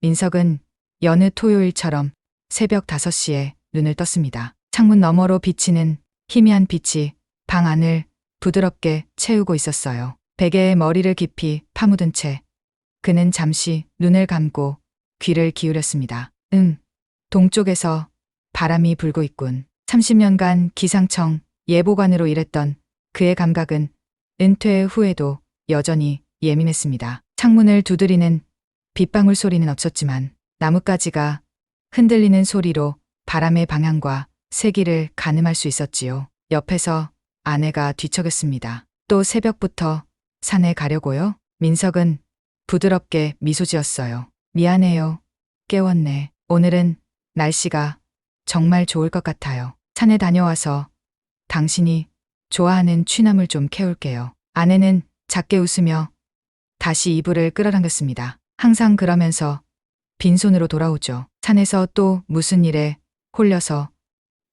민석은 여느 토요일처럼 새벽 5시에 눈을 떴습니다. 창문 너머로 비치는 희미한 빛이 방 안을 부드럽게 채우고 있었어요. 베개에 머리를 깊이 파묻은 채 그는 잠시 눈을 감고 귀를 기울였습니다. 동쪽에서 바람이 불고 있군. 30년간 기상청 예보관으로 일했던 그의 감각은 은퇴 후에도 여전히 예민했습니다. 창문을 두드리는 빗방울 소리는 없었지만 나뭇가지가 흔들리는 소리로 바람의 방향과 세기를 가늠할 수 있었지요. 옆에서 아내가 뒤척였습니다. 또 새벽부터 산에 가려고요? 민석은 부드럽게 미소 지었어요. 미안해요. 깨웠네. 오늘은 날씨가 정말 좋을 것 같아요. 산에 다녀와서 당신이 좋아하는 취나물 좀 캐올게요. 아내는 작게 웃으며 다시 이불을 끌어당겼습니다. 항상 그러면서 빈손으로 돌아오죠. 산에서 또 무슨 일에 홀려서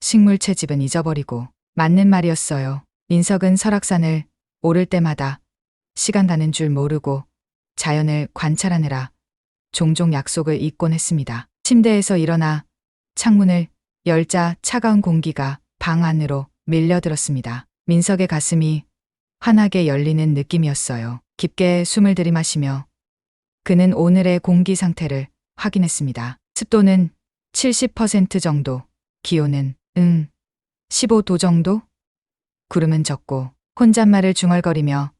식물 채집은 잊어버리고. 맞는 말이었어요. 민석은 설악산을 오를 때마다 시간 가는 줄 모르고 자연을 관찰하느라 종종 약속을 잊곤 했습니다. 침대에서 일어나 창문을 열자 차가운 공기가 방 안으로 밀려들었습니다. 민석의 가슴이 환하게 열리는 느낌이었어요. 깊게 숨을 들이마시며 그는 오늘의 공기 상태를 확인했습니다. 습도는 70% 정도, 기온은 15도 정도? 구름은 적고. 혼잣말을 중얼거리며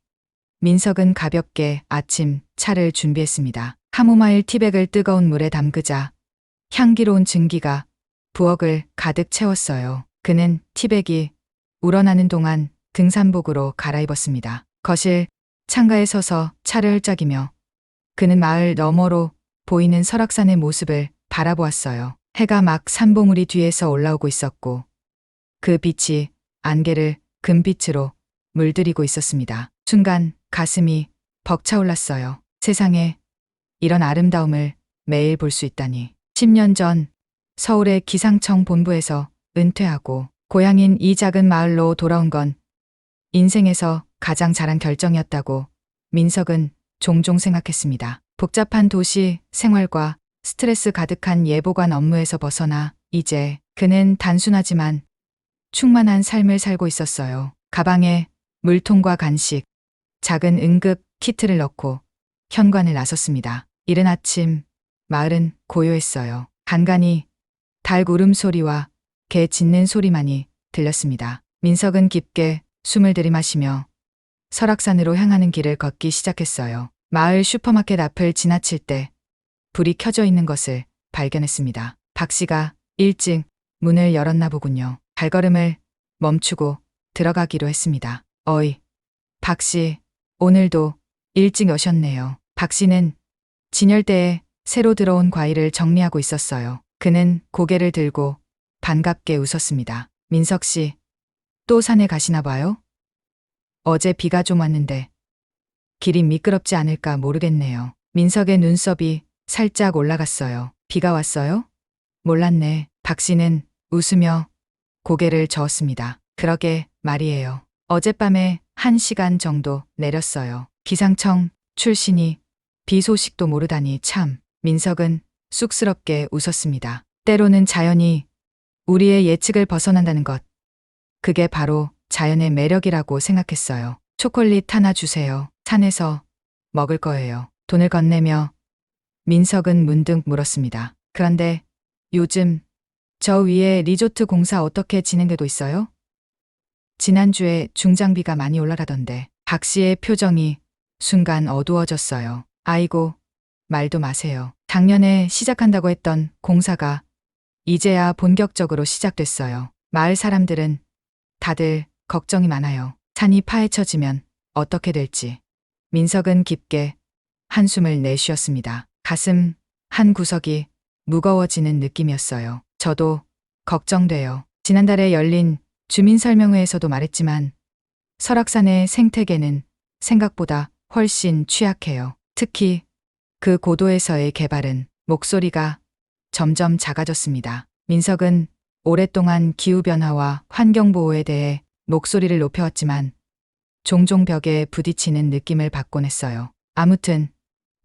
민석은 가볍게 아침 차를 준비했습니다. 카모마일 티백을 뜨거운 물에 담그자 향기로운 증기가 부엌을 가득 채웠어요. 그는 티백이 우러나는 동안 등산복으로 갈아입었습니다. 거실 창가에 서서 차를 흘짝이며 그는 마을 너머로 보이는 설악산의 모습을 바라보았어요. 해가 막 산봉우리 뒤에서 올라오고 있었고 그 빛이 안개를 금빛으로 물들이고 있었습니다. 순간 가슴이 벅차올랐어요. 세상에 이런 아름다움을 매일 볼 수 있다니. 10년 전 서울의 기상청 본부에서 은퇴하고 고향인 이 작은 마을로 돌아온 건 인생에서 가장 잘한 결정이었다고 민석은 종종 생각했습니다. 복잡한 도시 생활과 스트레스 가득한 예보관 업무에서 벗어나 이제 그는 단순하지만 충만한 삶을 살고 있었어요. 가방에 물통과 간식, 작은 응급 키트를 넣고 현관을 나섰습니다. 이른 아침 마을은 고요했어요. 간간히 닭 울음소리와 개 짖는 소리만이 들렸습니다. 민석은 깊게 숨을 들이마시며 설악산으로 향하는 길을 걷기 시작했어요. 마을 슈퍼마켓 앞을 지나칠 때 불이 켜져 있는 것을 발견했습니다. 박 씨가 일찍 문을 열었나 보군요. 발걸음을 멈추고 들어가기로 했습니다. 어이, 박 씨, 오늘도 일찍 오셨네요. 박 씨는 진열대에 새로 들어온 과일을 정리하고 있었어요. 그는 고개를 들고 반갑게 웃었습니다. 민석 씨, 또 산에 가시나 봐요? 어제 비가 좀 왔는데 길이 미끄럽지 않을까 모르겠네요. 민석의 눈썹이 살짝 올라갔어요. 비가 왔어요? 몰랐네. 박 씨는 웃으며 고개를 저었습니다. 그러게 말이에요. 어젯밤에 1시간 정도 내렸어요. 기상청 출신이 비 소식도 모르다니 참. 민석은 쑥스럽게 웃었습니다. 때로는 자연이 우리의 예측을 벗어난다는 것. 그게 바로 자연의 매력이라고 생각했어요. 초콜릿 하나 주세요. 산에서 먹을 거예요. 돈을 건네며 민석은 문득 물었습니다. 그런데 요즘 저 위에 리조트 공사 어떻게 진행되고 있어요? 지난주에 중장비가 많이 올라가던데. 박 씨의 표정이 순간 어두워졌어요. 아이고, 말도 마세요. 작년에 시작한다고 했던 공사가 이제야 본격적으로 시작됐어요. 마을 사람들은 다들 걱정이 많아요. 산이 파헤쳐지면 어떻게 될지. 민석은 깊게 한숨을 내쉬었습니다. 가슴 한 구석이 무거워지는 느낌이었어요. 저도 걱정돼요. 지난달에 열린 주민설명회에서도 말했지만 설악산의 생태계는 생각보다 훨씬 취약해요. 특히 그 고도에서의 개발은. 목소리가 점점 작아졌습니다. 민석은 오랫동안 기후변화와 환경보호에 대해 목소리를 높여왔지만 종종 벽에 부딪히는 느낌을 받곤 했어요. 아무튼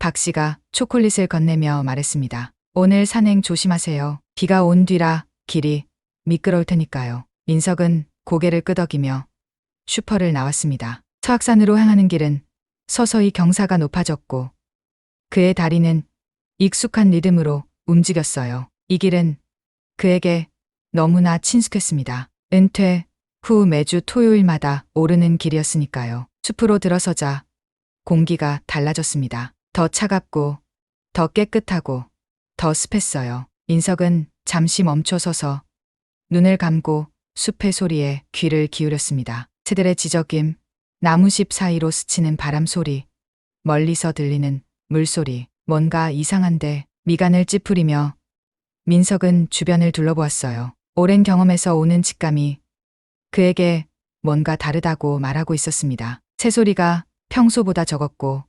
박 씨가 초콜릿을 건네며 말했습니다. 오늘 산행 조심하세요. 비가 온 뒤라 길이 미끄러울 테니까요. 민석은 고개를 끄덕이며 슈퍼를 나왔습니다. 서악산으로 향하는 길은 서서히 경사가 높아졌고 그의 다리는 익숙한 리듬으로 움직였어요. 이 길은 그에게 너무나 친숙했습니다. 은퇴 후 매주 토요일마다 오르는 길이었으니까요. 숲으로 들어서자 공기가 달라졌습니다. 더 차갑고 더 깨끗하고 더 습했어요. 민석은 잠시 멈춰서서 눈을 감고 숲의 소리에 귀를 기울였습니다. 새들의 지저귐, 나무십 사이로 스치는 바람 소리, 멀리서 들리는 물소리, 뭔가 이상한데 미간을 찌푸리며 민석은 주변을 둘러보았어요. 오랜 경험에서 오는 직감이 그에게 뭔가 다르다고 말하고 있었습니다. 새소리가 평소보다 적었고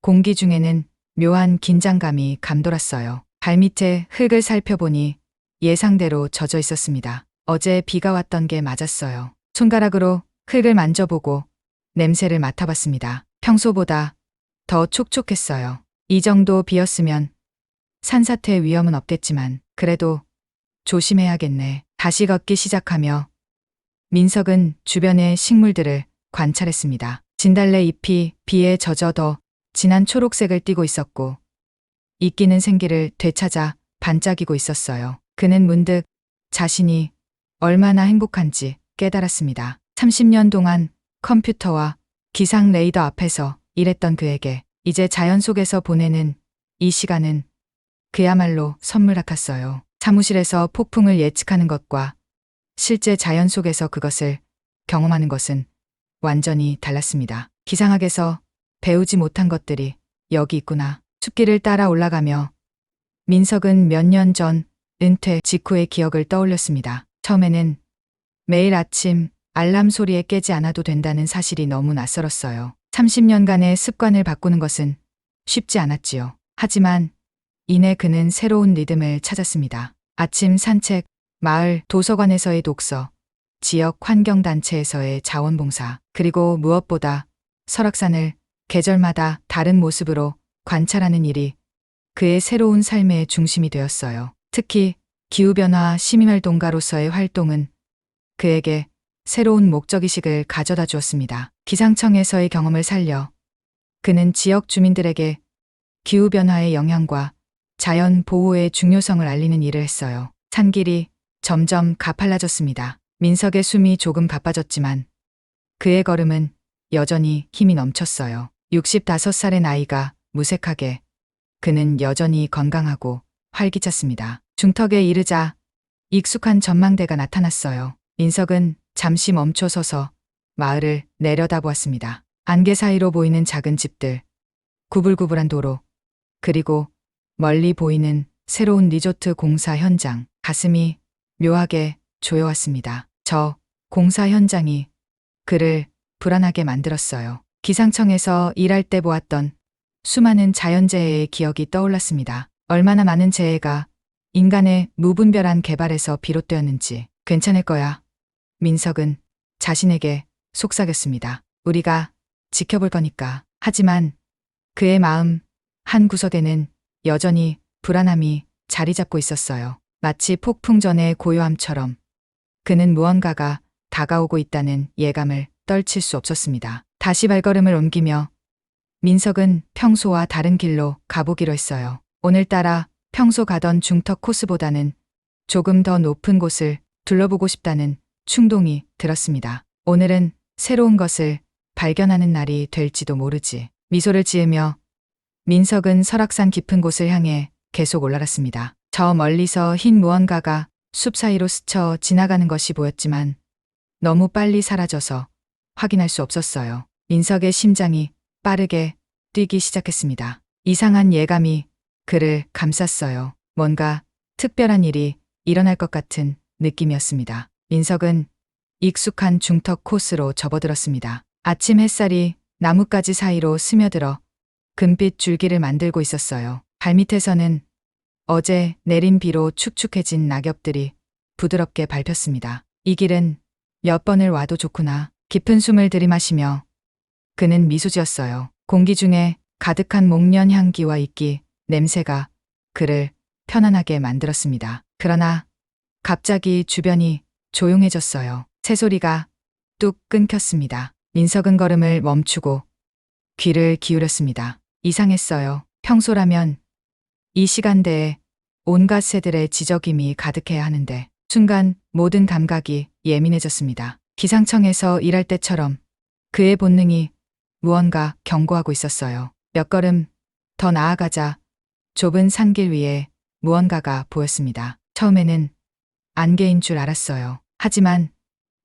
공기 중에는 묘한 긴장감이 감돌았어요. 발밑에 흙을 살펴보니 예상대로 젖어 있었습니다. 어제 비가 왔던 게 맞았어요. 손가락으로 흙을 만져보고 냄새를 맡아봤습니다. 평소보다 더 촉촉했어요. 이 정도 비였으면 산사태 위험은 없겠지만 그래도 조심해야겠네. 다시 걷기 시작하며 민석은 주변의 식물들을 관찰했습니다. 진달래 잎이 비에 젖어 더 진한 초록색을 띠고 있었고 이끼는 생기를 되찾아 반짝이고 있었어요. 그는 문득 자신이 얼마나 행복한지 깨달았습니다. 30년 동안 컴퓨터와 기상 레이더 앞에서 일했던 그에게 이제 자연 속에서 보내는 이 시간은 그야말로 선물 같았어요. 사무실에서 폭풍을 예측하는 것과 실제 자연 속에서 그것을 경험하는 것은 완전히 달랐습니다. 기상학에서 배우지 못한 것들이 여기 있구나. 숲길을 따라 올라가며 민석은 몇 년 전 은퇴 직후의 기억을 떠올렸습니다. 처음에는 매일 아침 알람 소리에 깨지 않아도 된다는 사실이 너무 낯설었어요. 30년간의 습관을 바꾸는 것은 쉽지 않았지요. 하지만 이내 그는 새로운 리듬을 찾았습니다. 아침 산책, 마을 도서관에서의 독서, 지역 환경단체에서의 자원봉사, 그리고 무엇보다 설악산을 계절마다 다른 모습으로 관찰하는 일이 그의 새로운 삶의 중심이 되었어요. 특히 기후변화 시민활동가로서의 활동은 그에게 새로운 목적의식을 가져다 주었습니다. 기상청에서의 경험을 살려 그는 지역 주민들에게 기후변화의 영향과 자연 보호의 중요성을 알리는 일을 했어요. 산길이 점점 가팔라졌습니다. 민석의 숨이 조금 바빠졌지만 그의 걸음은 여전히 힘이 넘쳤어요. 65살의 나이가 무색하게 그는 여전히 건강하고 활기찼습니다. 중턱에 이르자 익숙한 전망대가 나타났어요. 민석은 잠시 멈춰서서 마을을 내려다보았습니다. 안개 사이로 보이는 작은 집들, 구불구불한 도로, 그리고 멀리 보이는 새로운 리조트 공사 현장, 가슴이 묘하게 조여왔습니다. 저 공사 현장이 그를 불안하게 만들었어요. 기상청에서 일할 때 보았던 수많은 자연재해의 기억이 떠올랐습니다. 얼마나 많은 재해가 인간의 무분별한 개발에서 비롯되었는지. 괜찮을 거야. 민석은 자신에게 속삭였습니다. 우리가 지켜볼 거니까. 하지만 그의 마음 한 구석에는 여전히 불안함이 자리 잡고 있었어요. 마치 폭풍 전의 고요함처럼 그는 무언가가 다가오고 있다는 예감을 떨칠 수 없었습니다. 다시 발걸음을 옮기며 민석은 평소와 다른 길로 가보기로 했어요. 오늘따라 평소 가던 중턱 코스보다는 조금 더 높은 곳을 둘러보고 싶다는 충동이 들었습니다. 오늘은 새로운 것을 발견하는 날이 될지도 모르지. 미소를 지으며 민석은 설악산 깊은 곳을 향해 계속 올라갔습니다. 저 멀리서 흰 무언가가 숲 사이로 스쳐 지나가는 것이 보였지만 너무 빨리 사라져서 확인할 수 없었어요. 민석의 심장이 빠르게 뛰기 시작했습니다. 이상한 예감이 그를 감쌌어요. 뭔가 특별한 일이 일어날 것 같은 느낌이었습니다. 민석은 익숙한 중턱 코스로 접어들었습니다. 아침 햇살이 나뭇가지 사이로 스며들어 금빛 줄기를 만들고 있었어요. 발밑에서는 어제 내린 비로 축축해진 낙엽들이 부드럽게 밟혔습니다. 이 길은 몇 번을 와도 좋구나. 깊은 숨을 들이마시며 그는 미소 지었어요. 공기 중에 가득한 목련 향기와 이끼, 냄새가 그를 편안하게 만들었습니다. 그러나 갑자기 주변이 조용해졌어요. 새소리가 뚝 끊겼습니다. 민석은 걸음을 멈추고 귀를 기울였습니다. 이상했어요. 평소라면 이 시간대에 온갖 새들의 지저귀이 가득해야 하는데 순간 모든 감각이 예민해졌습니다. 기상청에서 일할 때처럼 그의 본능이 무언가 경고하고 있었어요. 몇 걸음 더 나아가자 좁은 산길 위에 무언가가 보였습니다. 처음에는 안개인 줄 알았어요. 하지만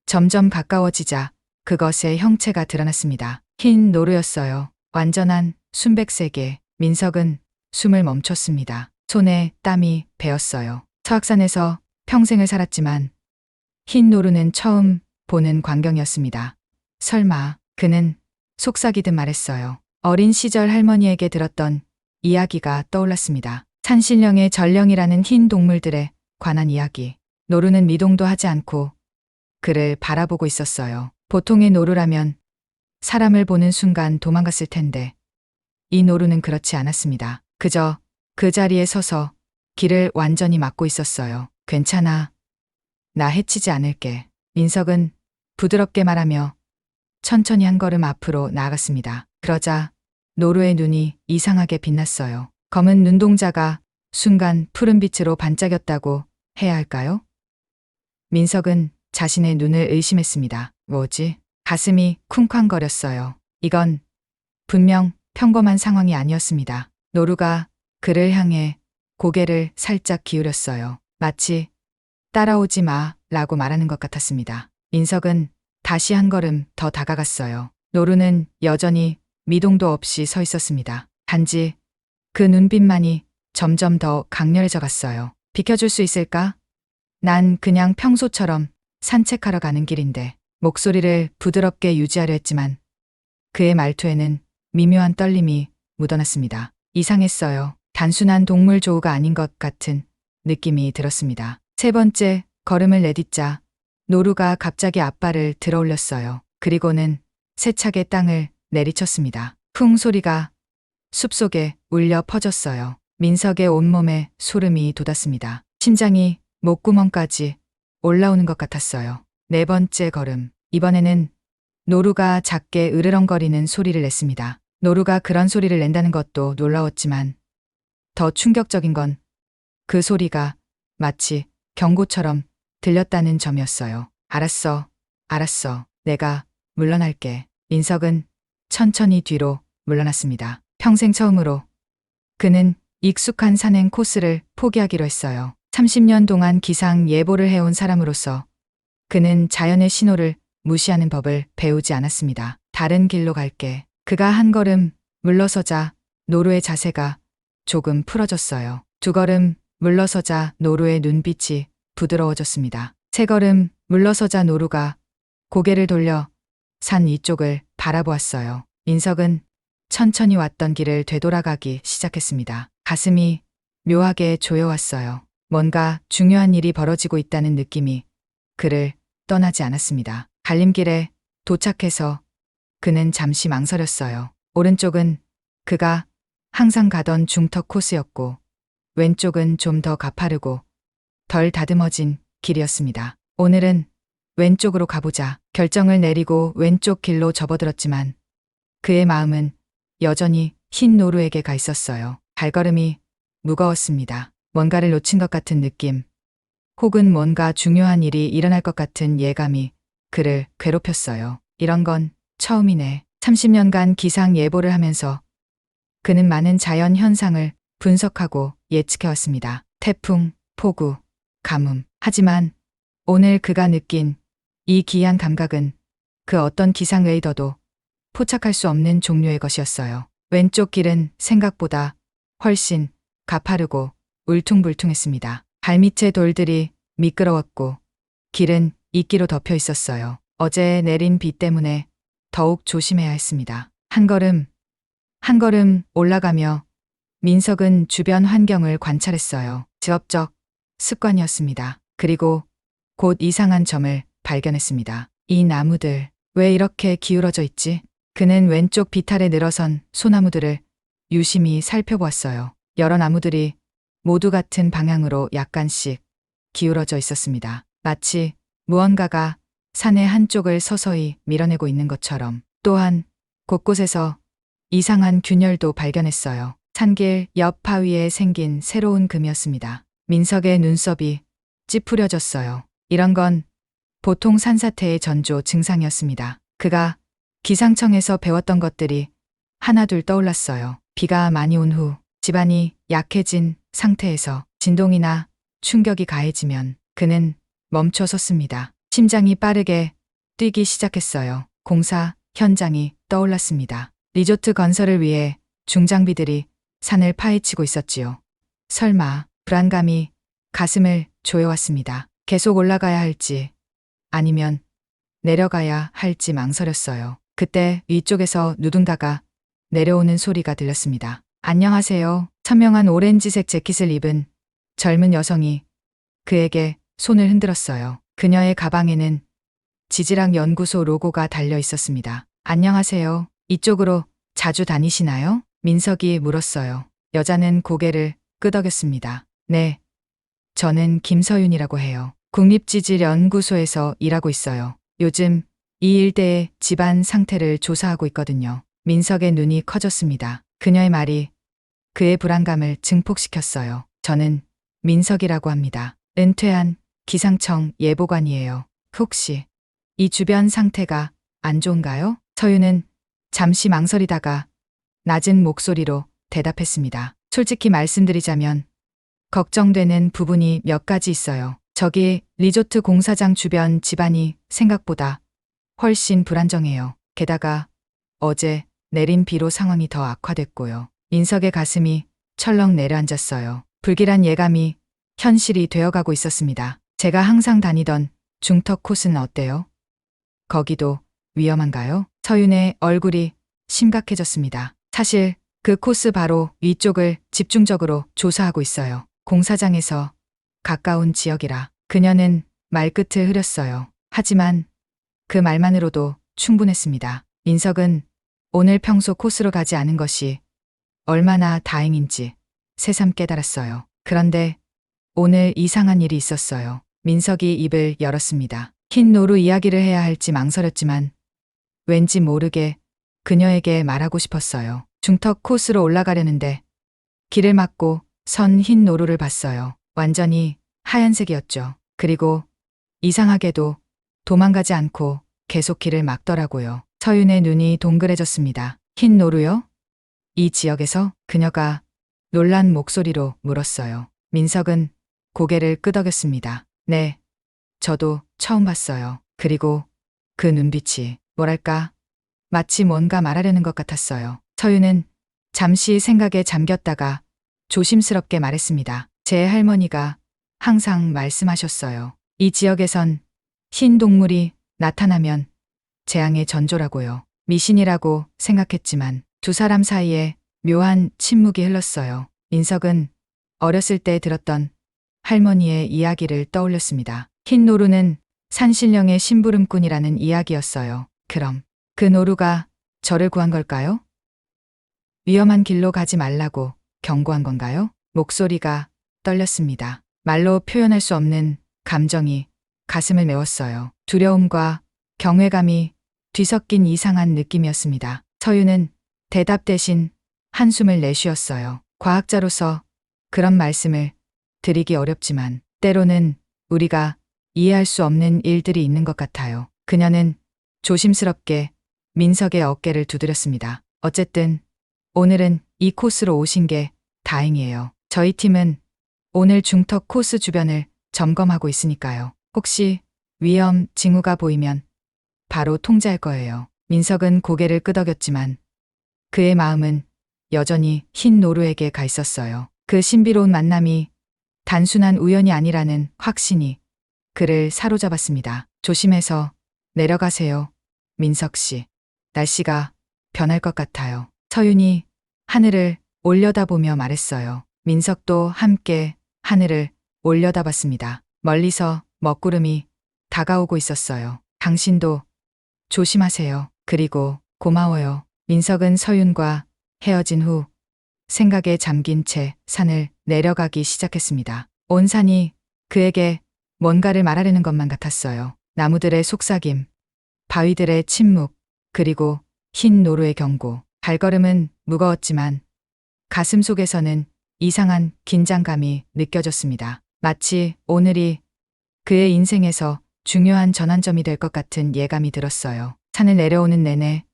점점 가까워지자 그것의 형체가 드러났습니다. 흰 노루였어요. 완전한 순백색에 민석은 숨을 멈췄습니다. 손에 땀이 배었어요. 서악산에서 평생을 살았지만 흰 노루는 처음 보는 광경이었습니다. 설마 그는 속삭이듯 말했어요. 어린 시절 할머니에게 들었던 이야기가 떠올랐습니다. 산신령의 전령이라는 흰 동물들에 관한 이야기. 노루는 미동도 하지 않고 그를 바라보고 있었어요. 보통의 노루라면 사람을 보는 순간 도망갔을 텐데 이 노루는 그렇지 않았습니다. 그저 그 자리에 서서 길을 완전히 막고 있었어요. 괜찮아. 나 해치지 않을게. 민석은 부드럽게 말하며 천천히 한 걸음 앞으로 나아갔습니다. 그러자 노루의 눈이 이상하게 빛났어요. 검은 눈동자가 순간 푸른빛으로 반짝였다고 해야 할까요? 민석은 자신의 눈을 의심했습니다. 뭐지? 가슴이 쿵쾅거렸어요. 이건 분명 평범한 상황이 아니었습니다. 노루가 그를 향해 고개를 살짝 기울였어요. 마치 따라오지 마 라고 말하는 것 같았습니다. 민석은 다시 한 걸음 더 다가갔어요. 노루는 여전히 미동도 없이 서 있었습니다. 단지 그 눈빛만이 점점 더 강렬해져 갔어요. 비켜줄 수 있을까? 난 그냥 평소처럼 산책하러 가는 길인데. 목소리를 부드럽게 유지하려 했지만 그의 말투에는 미묘한 떨림이 묻어났습니다. 이상했어요. 단순한 동물 조우가 아닌 것 같은 느낌이 들었습니다. 세 번째 걸음을 내딛자 노루가 갑자기 앞발을 들어 올렸어요. 그리고는 세차게 땅을 내리쳤습니다. 쿵 소리가 숲속에 울려 퍼졌어요. 민석의 온몸에 소름이 돋았습니다. 심장이 목구멍까지 올라오는 것 같았어요. 네 번째 걸음. 이번에는 노루가 작게 으르렁거리는 소리를 냈습니다. 노루가 그런 소리를 낸다는 것도 놀라웠지만 더 충격적인 건 그 소리가 마치 경고처럼 들렸다는 점이었어요. 알았어. 내가 물러날게. 민석은 천천히 뒤로 물러났습니다. 평생 처음으로 그는 익숙한 산행 코스를 포기하기로 했어요. 30년 동안 기상 예보를 해온 사람으로서 그는 자연의 신호를 무시하는 법을 배우지 않았습니다. 다른 길로 갈게. 그가 한 걸음 물러서자 노루의 자세가 조금 풀어졌어요. 두 걸음 물러서자 노루의 눈빛이 부드러워졌습니다. 세 걸음 물러서자 노루가 고개를 돌려 산 위쪽을 바라보았어요. 민석은 천천히 왔던 길을 되돌아가기 시작했습니다. 가슴이 묘하게 조여왔어요. 뭔가 중요한 일이 벌어지고 있다는 느낌이 그를 떠나지 않았습니다. 갈림길에 도착해서 그는 잠시 망설였어요. 오른쪽은 그가 항상 가던 중턱 코스였고 왼쪽은 좀 더 가파르고 덜 다듬어진 길이었습니다. 오늘은 왼쪽으로 가보자. 결정을 내리고 왼쪽 길로 접어들었지만 그의 마음은 여전히 흰 노루에게 가 있었어요. 발걸음이 무거웠습니다. 뭔가를 놓친 것 같은 느낌, 혹은 뭔가 중요한 일이 일어날 것 같은 예감이 그를 괴롭혔어요. 이런 건 처음이네. 30년간 기상 예보를 하면서 그는 많은 자연 현상을 분석하고 예측해왔습니다. 태풍, 폭우, 가뭄. 하지만 오늘 그가 느낀 이 기이한 감각은 그 어떤 기상 레이더도 포착할 수 없는 종류의 것이었어요. 왼쪽 길은 생각보다 훨씬 가파르고 울퉁불퉁했습니다. 발밑의 돌들이 미끄러웠고 길은 이끼로 덮여 있었어요. 어제 내린 비 때문에 더욱 조심해야 했습니다. 한 걸음 올라가며 민석은 주변 환경을 관찰했어요. 직업적 습관이었습니다. 그리고 곧 이상한 점을 발견했습니다. 이 나무들 왜 이렇게 기울어져 있지? 그는 왼쪽 비탈에 늘어선 소나무들을 유심히 살펴보았어요. 여러 나무들이 모두 같은 방향으로 약간씩 기울어져 있었습니다. 마치 무언가가 산의 한쪽을 서서히 밀어내고 있는 것처럼. 또한 곳곳에서 이상한 균열도 발견했어요. 산길 옆 바위에 생긴 새로운 금이었습니다. 민석의 눈썹이 찌푸려졌어요. 이런 건 보통 산사태의 전조 증상이었습니다. 그가 기상청에서 배웠던 것들이 하나둘 떠올랐어요. 비가 많이 온 후 집안이 약해진 상태에서 진동이나 충격이 가해지면 그는 멈춰 섰습니다. 심장이 빠르게 뛰기 시작했어요. 공사 현장이 떠올랐습니다. 리조트 건설을 위해 중장비들이 산을 파헤치고 있었지요. 설마 불안감이 가슴을 조여왔습니다. 계속 올라가야 할지 아니면 내려가야 할지 망설였어요. 그때 위쪽에서 누군가가 내려오는 소리가 들렸습니다. 안녕하세요. 선명한 오렌지색 재킷을 입은 젊은 여성이 그에게 손을 흔들었어요. 그녀의 가방에는 지질학 연구소 로고가 달려 있었습니다. 안녕하세요. 이쪽으로 자주 다니시나요? 민석이 물었어요. 여자는 고개를 끄덕였습니다. 네. 저는 김서윤이라고 해요. 국립지질연구소에서 일하고 있어요. 요즘 이 일대의 집안 상태를 조사하고 있거든요. 민석의 눈이 커졌습니다. 그녀의 말이 그의 불안감을 증폭시켰어요. 저는 민석이라고 합니다. 은퇴한 기상청 예보관이에요. 혹시 이 주변 상태가 안 좋은가요? 서윤은 잠시 망설이다가 낮은 목소리로 대답했습니다. 솔직히 말씀드리자면 걱정되는 부분이 몇 가지 있어요. 저기 리조트 공사장 주변 집안이 생각보다 훨씬 불안정해요. 게다가 어제 내린 비로 상황이 더 악화됐고요. 민석의 가슴이 철렁 내려앉았어요. 불길한 예감이 현실이 되어가고 있었습니다. 제가 항상 다니던 중턱 코스는 어때요? 거기도 위험한가요? 서윤의 얼굴이 심각해졌습니다. 사실 그 코스 바로 위쪽을 집중적으로 조사하고 있어요. 공사장에서 가까운 지역이라. 그녀는 말끝을 흐렸어요. 하지만 그 말만으로도 충분했습니다. 민석은 오늘 평소 코스로 가지 않은 것이 얼마나 다행인지 새삼 깨달았어요. 그런데 오늘 이상한 일이 있었어요. 민석이 입을 열었습니다. 흰 노루 이야기를 해야 할지 망설였지만 왠지 모르게 그녀에게 말하고 싶었어요. 중턱 코스로 올라가려는데 길을 막고 선 흰 노루를 봤어요. 완전히 하얀색이었죠. 그리고 이상하게도 도망가지 않고 계속 길을 막더라고요. 서윤의 눈이 동그래졌습니다. 흰 노루요? 이 지역에서? 그녀가 놀란 목소리로 물었어요. 민석은 고개를 끄덕였습니다. 네, 저도 처음 봤어요. 그리고 그 눈빛이 뭐랄까 마치 뭔가 말하려는 것 같았어요. 서윤은 잠시 생각에 잠겼다가 조심스럽게 말했습니다. 제 할머니가 항상 말씀하셨어요. 이 지역에선 흰 동물이 나타나면 재앙의 전조라고요. 미신이라고 생각했지만 두 사람 사이에 묘한 침묵이 흘렀어요. 민석은 어렸을 때 들었던 할머니의 이야기를 떠올렸습니다. 흰 노루는 산신령의 심부름꾼이라는 이야기였어요. 그럼 그 노루가 저를 구한 걸까요? 위험한 길로 가지 말라고 경고한 건가요? 목소리가 떨렸습니다. 말로 표현할 수 없는 감정이 가슴을 메웠어요. 두려움과 경외감이 뒤섞인 이상한 느낌이었습니다. 서윤은 대답 대신 한숨을 내쉬었어요. 과학자로서 그런 말씀을 드리기 어렵지만 때로는 우리가 이해할 수 없는 일들이 있는 것 같아요. 그녀는 조심스럽게 민석의 어깨를 두드렸습니다. 어쨌든 오늘은 이 코스로 오신 게 다행이에요. 저희 팀은 오늘 중턱 코스 주변을 점검하고 있으니까요. 혹시 위험 징후가 보이면 바로 통제할 거예요. 민석은 고개를 끄덕였지만 그의 마음은 여전히 흰 노루에게 가 있었어요. 그 신비로운 만남이 단순한 우연이 아니라는 확신이 그를 사로잡았습니다. 조심해서 내려가세요. 민석 씨. 날씨가 변할 것 같아요. 서윤이 하늘을 올려다보며 말했어요. 민석도 함께 하늘을 올려다봤습니다. 멀리서 먹구름이 다가오고 있었어요. 당신도 조심하세요. 그리고 고마워요. 민석은 서윤과 헤어진 후 생각에 잠긴 채 산을 내려가기 시작했습니다. 온 산이 그에게 뭔가를 말하려는 것만 같았어요. 나무들의 속삭임, 바위들의 침묵, 그리고 흰 노루의 경고. 발걸음은 무거웠지만 가슴 속에서는 이상한 긴장감이 느껴졌습니다. 마치 오늘이 그의 인생에서 중요한 전환점이 될 것 같은 예감이 들었어요. 산을 내려오는 내내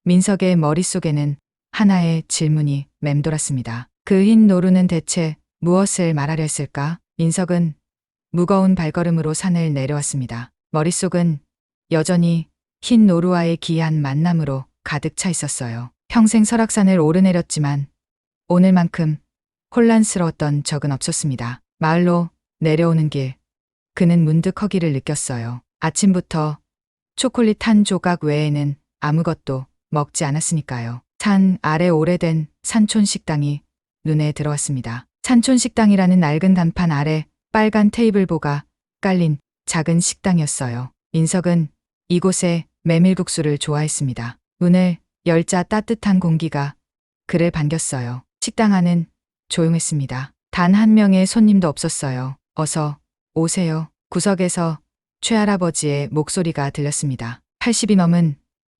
민석의 머릿속에는 하나의 질문이 맴돌았습니다. 그 흰 노루는 대체 무엇을 말하려 했을까? 민석은 무거운 발걸음으로 산을 내려왔습니다. 머릿속은 여전히 흰 노루와의 기이한 만남으로 가득 차 있었어요. 평생 설악산을 오르내렸지만 오늘만큼 혼란스러웠던 적은 없었습니다. 마을로 내려오는 길, 그는 문득 허기를 느꼈어요. 아침부터 초콜릿 한 조각 외에는 아무것도 먹지 않았으니까요. 산 아래 오래된 산촌 식당이 눈에 들어왔습니다. 산촌 식당이라는 낡은 간판 아래 빨간 테이블보가 깔린 작은 식당이었어요. 민석은 이곳에 메밀국수를 좋아했습니다. 문을 열자 따뜻한 공기가 그를 반겼어요. 식당 안은 조용했습니다. 단 한 명의 손님도 없었어요. 어서 오세요. 구석에서 최할아버지의 목소리가 들렸습니다. 80이 넘은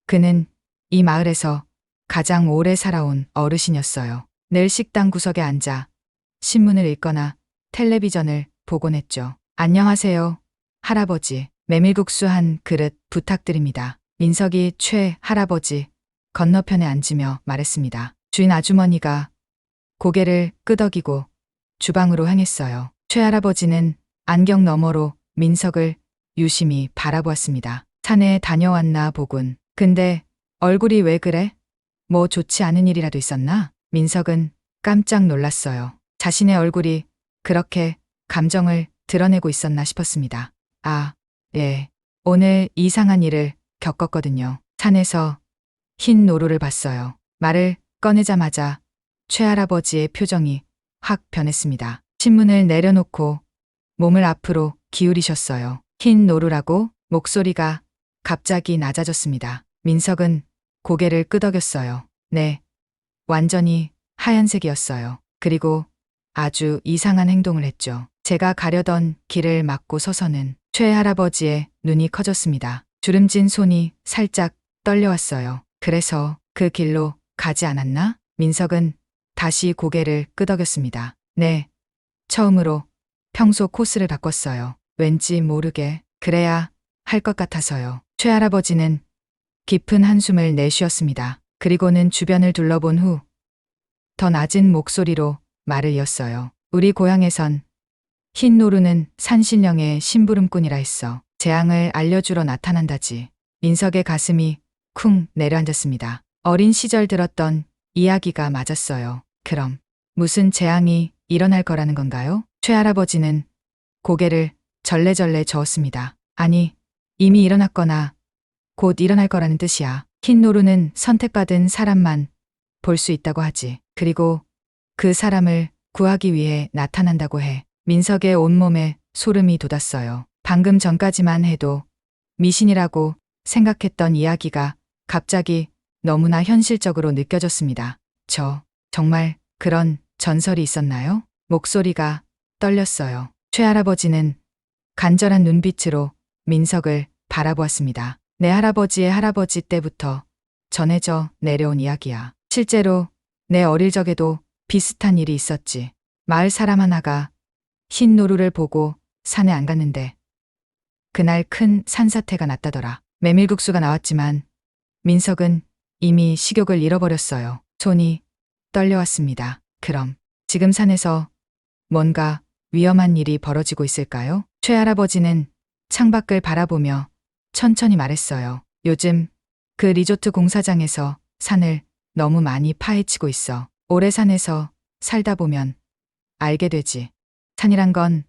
그는 이 마을에서 가장 오래 살아온 어르신이었어요. 늘 식당 구석에 앉아 신문을 읽거나 텔레비전을 보곤 했죠. 안녕하세요, 할아버지. 메밀국수 한 그릇 부탁드립니다. 민석이 최 할아버지 건너편에 앉으며 말했습니다. 주인 아주머니가 고개를 끄덕이고 주방으로 향했어요. 최 할아버지는 안경 너머로 민석을 유심히 바라보았습니다. 산에 다녀왔나 보군. 근데 얼굴이 왜 그래? 뭐 좋지 않은 일이라도 있었나? 민석은 깜짝 놀랐어요. 자신의 얼굴이 그렇게 감정을 드러내고 있었나 싶었습니다. 아, 예. 오늘 이상한 일을 겪었거든요. 산에서 흰 노루를 봤어요. 말을 꺼내자마자 최할아버지의 표정이 확 변했습니다. 신문을 내려놓고 몸을 앞으로 기울이셨어요. 흰 노루라고? 목소리가 갑자기 낮아졌습니다. 민석은 고개를 끄덕였어요. 네. 완전히 하얀색이었어요. 그리고 아주 이상한 행동을 했죠. 제가 가려던 길을 막고 서서는 최할아버지의 눈이 커졌습니다. 주름진 손이 살짝 떨려왔어요. 그래서 그 길로 가지 않았나? 민석은 다시 고개를 끄덕였습니다. 네. 처음으로 평소 코스를 바꿨어요. 왠지 모르게 그래야 할 것 같아서요. 최할아버지는 깊은 한숨을 내쉬었습니다. 그리고는 주변을 둘러본 후 더 낮은 목소리로 말을 이었어요. 우리 고향에선 흰 노루는 산신령의 심부름꾼이라 했어. 재앙을 알려주러 나타난다지. 민석의 가슴이 쿵 내려앉았습니다. 어린 시절 들었던 이야기가 맞았어요. 그럼 무슨 재앙이 일어날 거라는 건가요? 최할아버지는 고개를 절레절레 저었습니다. 아니, 이미 일어났거나 곧 일어날 거라는 뜻이야. 흰 노루는 선택받은 사람만 볼 수 있다고 하지. 그리고 그 사람을 구하기 위해 나타난다고 해. 민석의 온몸에 소름이 돋았어요. 방금 전까지만 해도 미신이라고 생각했던 이야기가 갑자기 너무나 현실적으로 느껴졌습니다. 정말 그런 전설이 있었나요? 목소리가 떨렸어요. 최할아버지는 간절한 눈빛으로 민석을 바라보았습니다. 내 할아버지의 할아버지 때부터 전해져 내려온 이야기야. 실제로 내 어릴 적에도 비슷한 일이 있었지. 마을 사람 하나가 흰 노루를 보고 산에 안 갔는데 그날 큰 산사태가 났다더라. 메밀국수가 나왔지만 민석은 이미 식욕을 잃어버렸어요. 손이 떨려왔습니다. 그럼 지금 산에서 뭔가 위험한 일이 벌어지고 있을까요? 최할아버지는 창밖을 바라보며 천천히 말했어요. 요즘 그 리조트 공사장에서 산을 너무 많이 파헤치고 있어. 오래 산에서 살다 보면 알게 되지. 산이란 건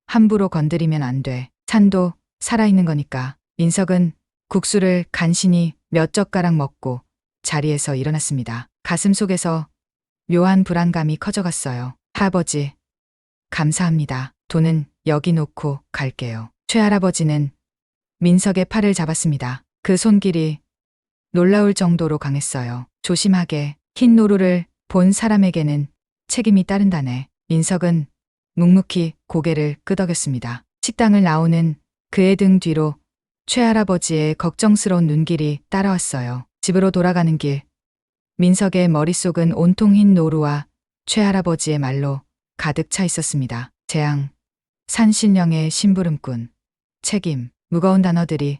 함부로 건드리면 안 돼. 산도 살아있는 거니까. 민석은 국수를 간신히 몇 젓가락 먹고 자리에서 일어났습니다. 가슴 속에서 묘한 불안감이 커져갔어요. 할아버지, 감사합니다. 돈은 여기 놓고 갈게요. 최할아버지는 민석의 팔을 잡았습니다. 그 손길이 놀라울 정도로 강했어요. 조심하게. 흰 노루를 본 사람에게는 책임이 따른다네. 민석은 묵묵히 고개를 끄덕였습니다. 식당을 나오는 그의 등 뒤로 최할아버지의 걱정스러운 눈길이 따라왔어요. 집으로 돌아가는 길, 민석의 머릿속은 온통 흰 노루와 최할아버지의 말로 가득 차 있었습니다. 재앙, 산신령의 심부름꾼, 책임, 무거운 단어들이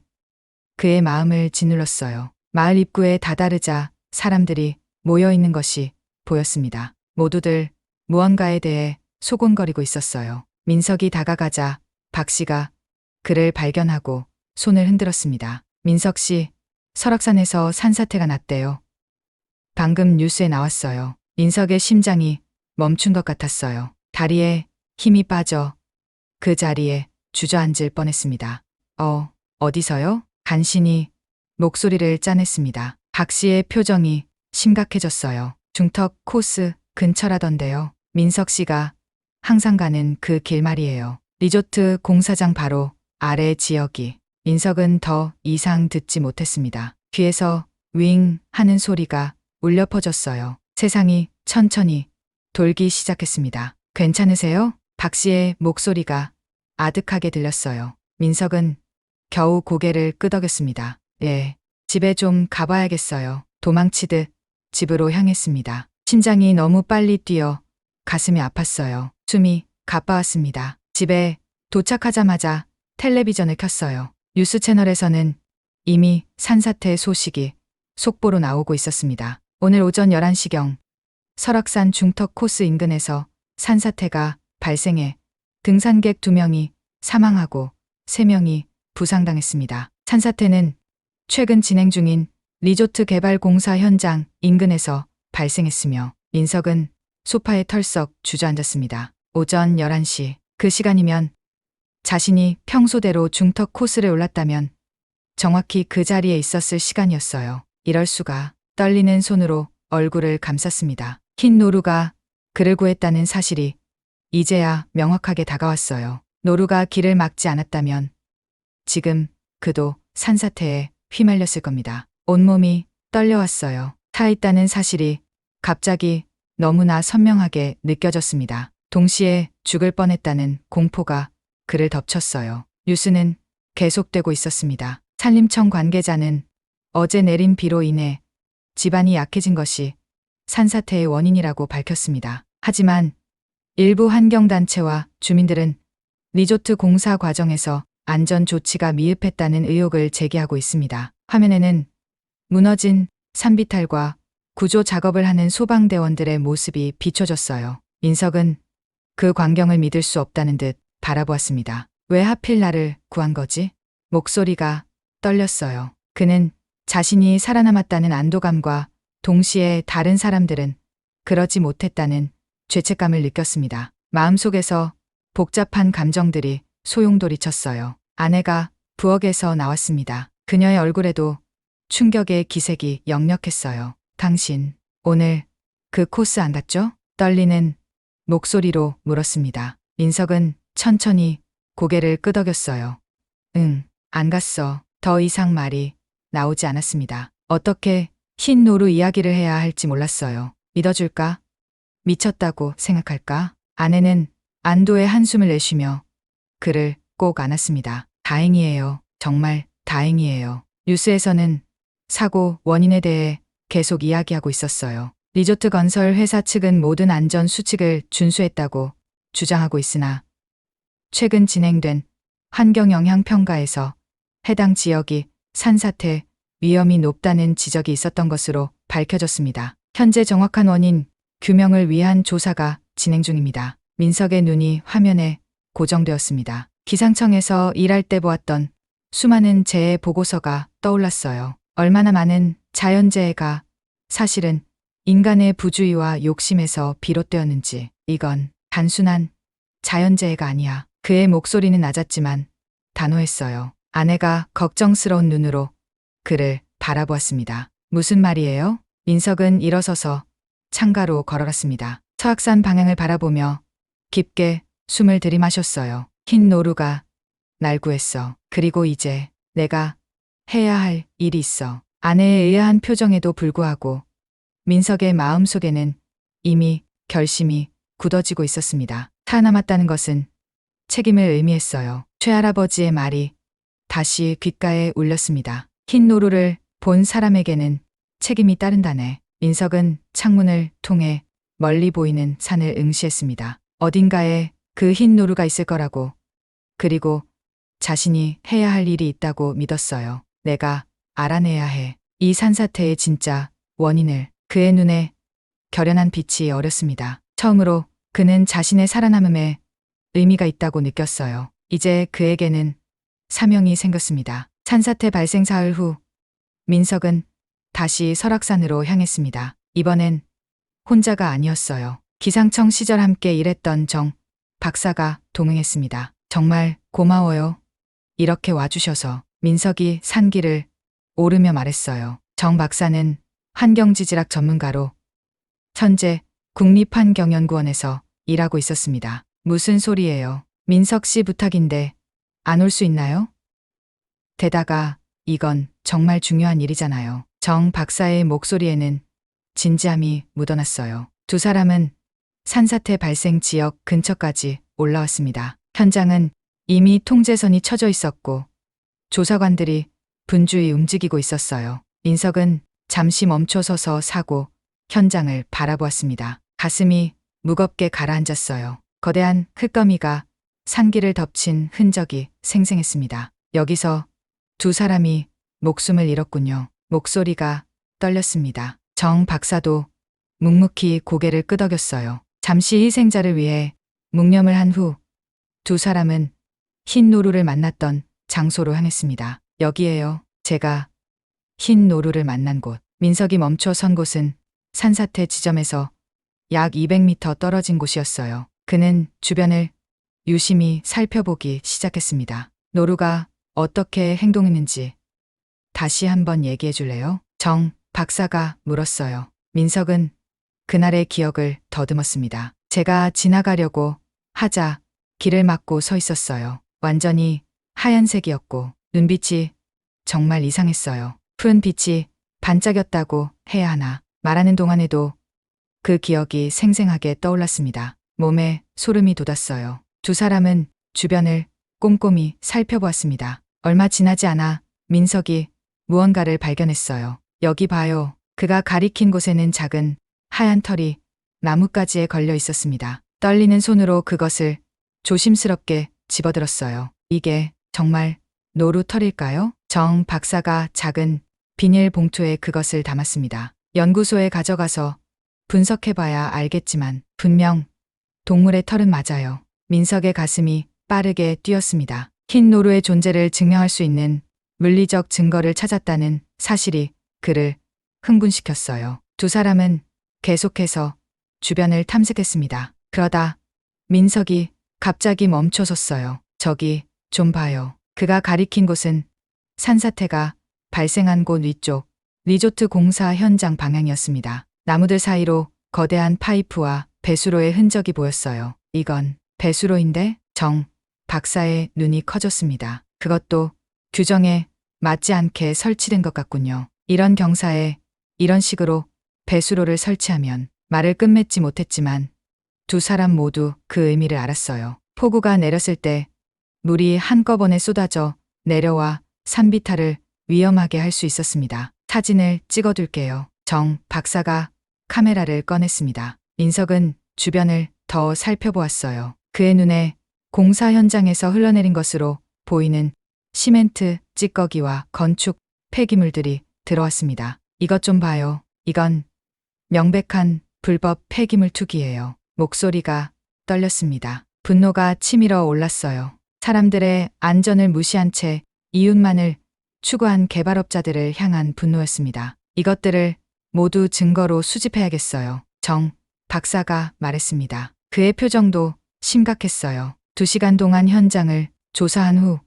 그의 마음을 짓눌렀어요. 마을 입구에 다다르자 사람들이 모여 있는 것이 보였습니다. 모두들 무언가에 대해 소곤거리고 있었어요. 민석이 다가가자 박 씨가 그를 발견하고 손을 흔들었습니다. 민석 씨, 설악산에서 산사태가 났대요. 방금 뉴스에 나왔어요. 민석의 심장이 멈춘 것 같았어요. 다리에 힘이 빠져 그 자리에 주저앉을 뻔했습니다. 어디서요? 간신히 목소리를 짜냈습니다. 박 씨의 표정이 심각해졌어요. 중턱 코스 근처라던데요. 민석 씨가 항상 가는 그 길 말이에요. 리조트 공사장 바로 아래 지역이. 민석은 더 이상 듣지 못했습니다. 귀에서 윙 하는 소리가 울려 퍼졌어요. 세상이 천천히 돌기 시작했습니다. 괜찮으세요? 박 씨의 목소리가 아득하게 들렸어요. 민석은 겨우 고개를 끄덕였습니다. 예, 집에 좀 가봐야겠어요. 도망치듯 집으로 향했습니다. 심장이 너무 빨리 뛰어 가슴이 아팠어요. 숨이 가빠왔습니다. 집에 도착하자마자 텔레비전을 켰어요. 뉴스 채널에서는 이미 산사태 소식이 속보로 나오고 있었습니다. 오늘 오전 11시경 설악산 중턱 코스 인근에서 산사태가 발생해 등산객 2명이 사망하고 3명이 부상당했습니다. 산사태는 최근 진행 중인 리조트 개발 공사 현장 인근에서 발생했으며 민석은 소파에 털썩 주저앉았습니다. 오전 11시, 그 시간이면 자신이 평소대로 중턱 코스를 올랐다면 정확히 그 자리에 있었을 시간이었어요. 이럴 수가. 떨리는 손으로 얼굴을 감쌌습니다. 흰 노루가 그를 구했다는 사실이 이제야 명확하게 다가왔어요. 노루가 길을 막지 않았다면 지금 그도 산사태에 휘말렸을 겁니다. 온몸이 떨려왔어요. 타있다는 사실이 갑자기 너무나 선명하게 느껴졌습니다. 동시에 죽을 뻔했다는 공포가 그를 덮쳤어요. 뉴스는 계속되고 있었습니다. 산림청 관계자는 어제 내린 비로 인해 집안이 약해진 것이 산사태의 원인이라고 밝혔습니다. 하지만 일부 환경단체와 주민들은 리조트 공사 과정에서 안전 조치가 미흡했다는 의혹을 제기하고 있습니다. 화면에는 무너진 산비탈과 구조 작업을 하는 소방대원들의 모습이 비춰졌어요. 민석은 그 광경을 믿을 수 없다는 듯 바라보았습니다. 왜 하필 나를 구한 거지? 목소리가 떨렸어요. 그는 자신이 살아남았다는 안도감과 동시에 다른 사람들은 그러지 못했다는 죄책감을 느꼈습니다. 마음속에서 복잡한 감정들이 소용돌이쳤어요. 아내가 부엌에서 나왔습니다. 그녀의 얼굴에도 충격의 기색이 역력했어요. 당신, 오늘 그 코스 안 갔죠? 떨리는 목소리로 물었습니다. 민석은 천천히 고개를 끄덕였어요. 응, 안 갔어. 더 이상 말이 나오지 않았습니다. 어떻게 흰 노루 이야기를 해야 할지 몰랐어요. 믿어줄까? 미쳤다고 생각할까? 아내는 안도의 한숨을 내쉬며 그를 꼭 안았습니다. 다행이에요. 정말 다행이에요. 뉴스에서는 사고 원인에 대해 계속 이야기하고 있었어요. 리조트 건설 회사 측은 모든 안전 수칙을 준수했다고 주장하고 있으나 최근 진행된 환경영향평가에서 해당 지역이 산사태 위험이 높다는 지적이 있었던 것으로 밝혀졌습니다. 현재 정확한 원인 규명을 위한 조사가 진행 중입니다. 민석의 눈이 화면에 고정되었습니다. 기상청에서 일할 때 보았던 수많은 재해 보고서가 떠올랐어요. 얼마나 많은 자연재해가 사실은 인간의 부주의와 욕심에서 비롯되었는지. 이건 단순한 자연재해가 아니야. 그의 목소리는 낮았지만 단호했어요. 아내가 걱정스러운 눈으로 그를 바라보았습니다. 무슨 말이에요? 민석은 일어서서 창가로 걸어갔습니다. 서악산 방향을 바라보며 깊게 숨을 들이마셨어요. 흰 노루가 날 구했어. 그리고 이제 내가 해야 할 일이 있어. 아내의 의아한 표정에도 불구하고 민석의 마음속에는 이미 결심이 굳어지고 있었습니다. 살아남았다는 것은 책임을 의미했어요. 최할아버지의 말이 다시 귓가에 울렸습니다. 흰 노루를 본 사람에게는 책임이 따른다네. 민석은 창문을 통해 멀리 보이는 산을 응시했습니다. 어딘가에 그 흰 노루가 있을 거라고, 그리고 자신이 해야 할 일이 있다고 믿었어요. 내가 알아내야 해. 이 산사태의 진짜 원인을. 그의 눈에 결연한 빛이 어렸습니다. 처음으로 그는 자신의 살아남음에 의미가 있다고 느꼈어요. 이제 그에게는 사명이 생겼습니다. 산사태 발생 사흘 후 민석은 다시 설악산으로 향했습니다. 이번엔 혼자가 아니었어요. 기상청 시절 함께 일했던 정 박사가 동행했습니다. 정말 고마워요. 이렇게 와주셔서. 민석이 산길을 오르며 말했어요. 정 박사는 환경지질학 전문가로 현재 국립환경연구원에서 일하고 있었습니다. 무슨 소리예요? 민석 씨 부탁인데 안 올 수 있나요? 게다가 이건 정말 중요한 일이잖아요. 정 박사의 목소리에는 진지함이 묻어났어요. 두 사람은 산사태 발생 지역 근처까지 올라왔습니다. 현장은 이미 통제선이 쳐져 있었고 조사관들이 분주히 움직이고 있었어요. 민석은 잠시 멈춰서서 사고 현장을 바라보았습니다. 가슴이 무겁게 가라앉았어요. 거대한 흙더미가 산길을 덮친 흔적이 생생했습니다. 여기서 두 사람이 목숨을 잃었군요. 목소리가 떨렸습니다. 정 박사도 묵묵히 고개를 끄덕였어요. 잠시 희생자를 위해 묵념을 한 후 두 사람은 흰 노루를 만났던 장소로 향했습니다. 여기에요. 제가 흰 노루를 만난 곳. 민석이 멈춰 선 곳은 산사태 지점에서 약 200m 떨어진 곳이었어요. 그는 주변을 유심히 살펴보기 시작했습니다. 노루가 어떻게 행동했는지 다시 한번 얘기해 줄래요? 정 박사가 물었어요. 민석은 그날의 기억을 더듬었습니다. 제가 지나가려고 하자 길을 막고 서 있었어요. 완전히 하얀색이었고 눈빛이 정말 이상했어요. 푸른 빛이 반짝였다고 해야 하나. 말하는 동안에도 그 기억이 생생하게 떠올랐습니다. 몸에 소름이 돋았어요. 두 사람은 주변을 꼼꼼히 살펴보았습니다. 얼마 지나지 않아 민석이 무언가를 발견했어요. 여기 봐요. 그가 가리킨 곳에는 작은 하얀 털이 나뭇가지에 걸려 있었습니다. 떨리는 손으로 그것을 조심스럽게 집어들었어요. 이게 정말 노루 털일까요? 정 박사가 작은 비닐 봉투에 그것을 담았습니다. 연구소에 가져가서 분석해봐야 알겠지만 분명 동물의 털은 맞아요. 민석의 가슴이 빠르게 뛰었습니다. 흰 노루의 존재를 증명할 수 있는 물리적 증거를 찾았다는 사실이 그를 흥분시켰어요. 두 사람은 계속해서 주변을 탐색했습니다. 그러다 민석이 갑자기 멈춰섰어요. 저기 좀 봐요. 그가 가리킨 곳은 산사태가 발생한 곳 위쪽 리조트 공사 현장 방향이었습니다. 나무들 사이로 거대한 파이프와 배수로의 흔적이 보였어요. 이건 배수로인데? 정 박사의 눈이 커졌습니다. 그것도 규정에 맞지 않게 설치된 것 같군요. 이런 경사에 이런 식으로 배수로를 설치하면. 말을 끝맺지 못했지만 두 사람 모두 그 의미를 알았어요. 폭우가 내렸을 때 물이 한꺼번에 쏟아져 내려와 산비탈을 위험하게 할 수 있었습니다. 사진을 찍어둘게요. 정 박사가 카메라를 꺼냈습니다. 민석은 주변을 더 살펴보았어요. 그의 눈에 공사 현장에서 흘러내린 것으로 보이는 시멘트 찌꺼기와 건축 폐기물들이 들어왔습니다. 이것 좀 봐요. 이건 명백한 불법 폐기물 투기예요. 목소리가 떨렸습니다. 분노가 치밀어 올랐어요. 사람들의 안전을 무시한 채 이윤만을 추구한 개발업자들을 향한 분노였습니다. 이것들을 모두 증거로 수집해야겠어요. 정 박사가 말했습니다. 그의 표정도 심각했어요. 2시간 동안 현장을 조사한 후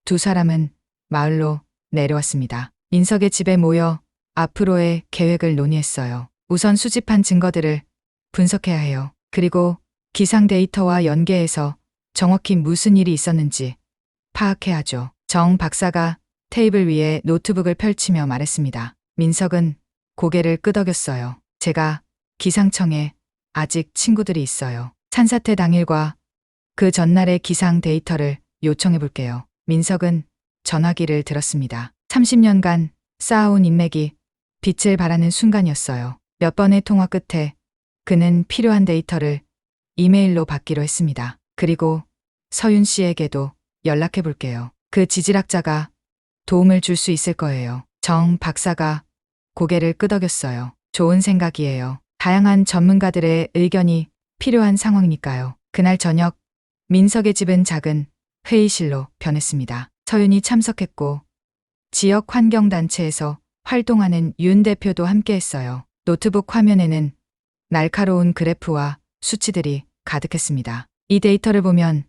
두 사람은 마을로 내려왔습니다. 민석의 집에 모여 앞으로의 계획을 논의했어요. 우선 수집한 증거들을 분석해야 해요. 그리고 기상 데이터와 연계해서 정확히 무슨 일이 있었는지 파악해야죠. 정 박사가 테이블 위에 노트북을 펼치며 말했습니다. 민석은 고개를 끄덕였어요. 제가 기상청에 아직 친구들이 있어요. 산사태 당일과 그 전날의 기상 데이터를 요청해 볼게요. 민석은 전화기를 들었습니다. 30년간 쌓아온 인맥이 빛을 발하는 순간이었어요. 몇 번의 통화 끝에 그는 필요한 데이터를 이메일로 받기로 했습니다. 그리고 서윤 씨에게도 연락해 볼게요. 그 지질학자가 도움을 줄 수 있을 거예요. 정 박사가 고개를 끄덕였어요. 좋은 생각이에요. 다양한 전문가들의 의견이 필요한 상황이니까요. 그날 저녁 민석의 집은 작은 회의실로 변했습니다. 서윤이 참석했고 지역 환경단체에서 활동하는 윤 대표도 함께했어요. 노트북 화면에는 날카로운 그래프와 수치들이 가득했습니다. 이 데이터를 보면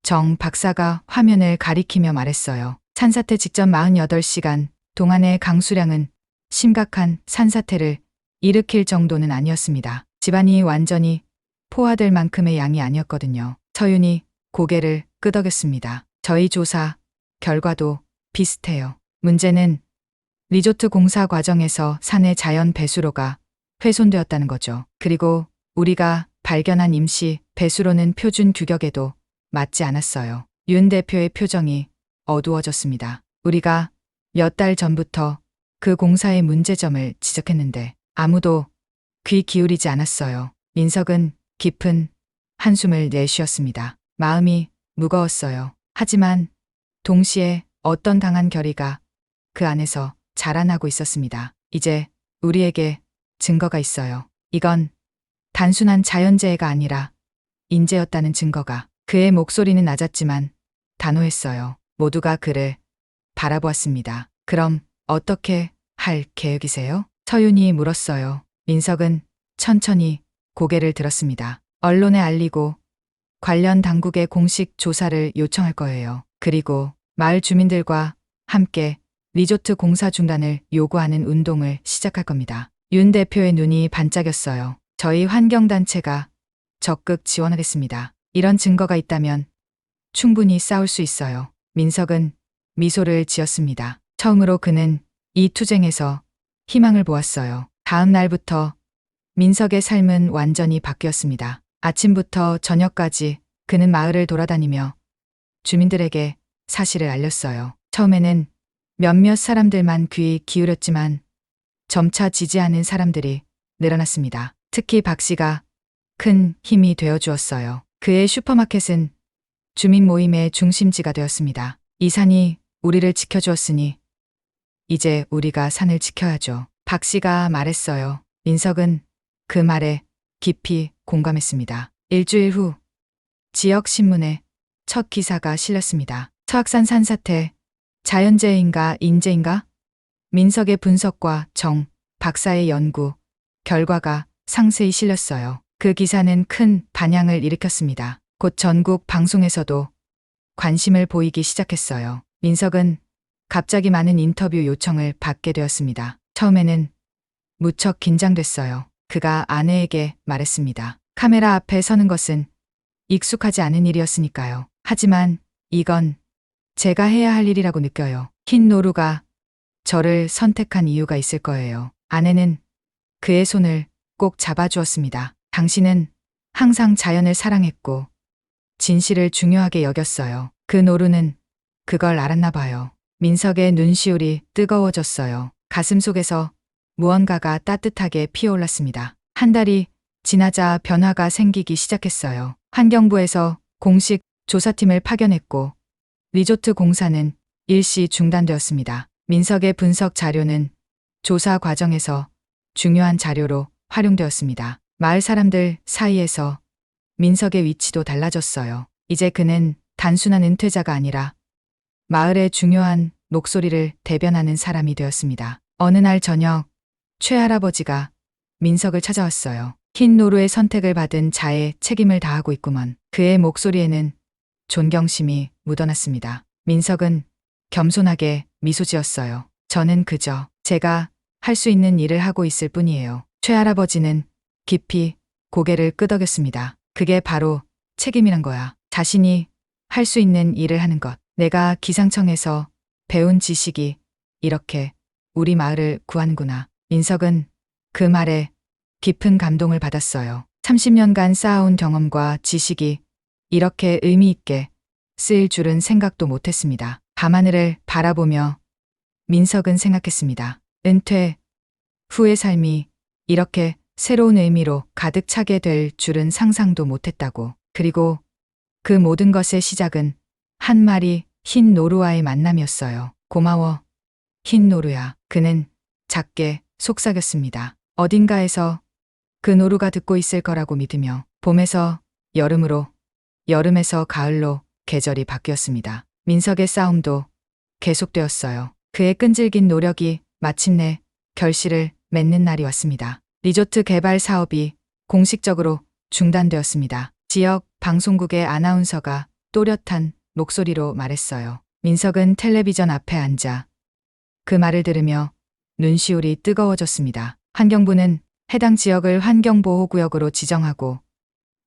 정 박사가 화면을 가리키며 말했어요. 산사태 직전 48시간 동안의 강수량은 심각한 산사태를 일으킬 정도는 아니었습니다. 집안이 완전히 포화될 만큼의 양이 아니었거든요. 서윤이 고개를 끄덕였습니다. 저희 조사 결과도 비슷해요. 문제는 리조트 공사 과정에서 산의 자연 배수로가 훼손되었다는 거죠. 그리고 우리가 발견한 임시 배수로는 표준 규격에도 맞지 않았어요. 윤 대표의 표정이 어두워졌습니다. 우리가 몇 달 전부터 그 공사의 문제점을 지적했는데 아무도 귀 기울이지 않았어요. 민석은 깊은 한숨을 내쉬었습니다. 마음이 무거웠어요. 하지만 동시에 어떤 강한 결의가 그 안에서 자라나고 있었습니다. 이제 우리에게 증거가 있어요. 이건 단순한 자연재해가 아니라 인재였다는 증거가. 그의 목소리는 낮았지만 단호했어요. 모두가 그를 바라보았습니다. 그럼 어떻게 할 계획이세요? 서윤이 물었어요. 민석은 천천히 고개를 들었습니다. 언론에 알리고 관련 당국에 공식 조사를 요청할 거예요. 그리고 마을 주민들과 함께 리조트 공사 중단을 요구하는 운동을 시작할 겁니다. 윤 대표의 눈이 반짝였어요. 저희 환경단체가 적극 지원하겠습니다. 이런 증거가 있다면 충분히 싸울 수 있어요. 민석은 미소를 지었습니다. 처음으로 그는 이 투쟁에서 희망을 보았어요. 다음 날부터 민석의 삶은 완전히 바뀌었습니다. 아침부터 저녁까지 그는 마을을 돌아다니며 주민들에게 사실을 알렸어요. 처음에는 몇몇 사람들만 귀 기울였지만 점차 지지하는 사람들이 늘어났습니다. 특히 박 씨가 큰 힘이 되어 주었어요. 그의 슈퍼마켓은 주민 모임의 중심지가 되었습니다. 이 산이 우리를 지켜주었으니 이제 우리가 산을 지켜야죠. 박 씨가 말했어요. 민석은 그 말에 깊이 공감했습니다. 일주일 후 지역 신문에 첫 기사가 실렸습니다. 서악산 산사태, 자연재해인가 인재인가? 민석의 분석과 정 박사의 연구 결과가 상세히 실렸어요. 그 기사는 큰 반향을 일으켰습니다. 곧 전국 방송에서도 관심을 보이기 시작했어요. 민석은 갑자기 많은 인터뷰 요청을 받게 되었습니다. 처음에는 무척 긴장됐어요. 그가 아내에게 말했습니다. 카메라 앞에 서는 것은 익숙하지 않은 일이었으니까요. 하지만 이건 제가 해야 할 일이라고 느껴요. 흰 노루가 저를 선택한 이유가 있을 거예요. 아내는 그의 손을 꼭 잡아주었습니다. 당신은 항상 자연을 사랑했고 진실을 중요하게 여겼어요. 그 노루는 그걸 알았나 봐요. 민석의 눈시울이 뜨거워졌어요. 가슴 속에서 무언가가 따뜻하게 피어올랐습니다. 한 달이 지나자 변화가 생기기 시작했어요. 환경부에서 공식 조사팀을 파견했고 리조트 공사는 일시 중단되었습니다. 민석의 분석 자료는 조사 과정에서 중요한 자료로 활용되었습니다. 마을 사람들 사이에서 민석의 위치도 달라졌어요. 이제 그는 단순한 은퇴자가 아니라 마을의 중요한 목소리를 대변하는 사람이 되었습니다. 어느 날 저녁 최할아버지가 민석을 찾아왔어요. 흰 노루의 선택을 받은 자의 책임을 다하고 있구먼. 그의 목소리에는 존경심이 묻어났습니다. 민석은 겸손하게 미소 지었어요. 저는 그저 제가 할 수 있는 일을 하고 있을 뿐이에요. 최할아버지는 깊이 고개를 끄덕였습니다. 그게 바로 책임이란 거야. 자신이 할 수 있는 일을 하는 것. 내가 기상청에서 배운 지식이 이렇게 우리 마을을 구하는구나. 민석은 그 말에 깊은 감동을 받았어요. 30년간 쌓아온 경험과 지식이 이렇게 의미 있게 쓰일 줄은 생각도 못했습니다. 밤하늘을 바라보며 민석은 생각했습니다. 은퇴 후의 삶이 이렇게 새로운 의미로 가득 차게 될 줄은 상상도 못했다고. 그리고 그 모든 것의 시작은 한 마리 흰 노루와의 만남이었어요. 고마워, 흰 노루야. 그는 작게 속삭였습니다. 어딘가에서 그 노루가 듣고 있을 거라고 믿으며 봄에서 여름으로, 여름에서 가을로 계절이 바뀌었습니다. 민석의 싸움도 계속되었어요. 그의 끈질긴 노력이 마침내 결실을 맺는 날이 왔습니다. 리조트 개발 사업이 공식적으로 중단되었습니다. 지역 방송국의 아나운서가 또렷한 목소리로 말했어요. 민석은 텔레비전 앞에 앉아 그 말을 들으며 눈시울이 뜨거워졌습니다. 환경부는 해당 지역을 환경보호구역으로 지정하고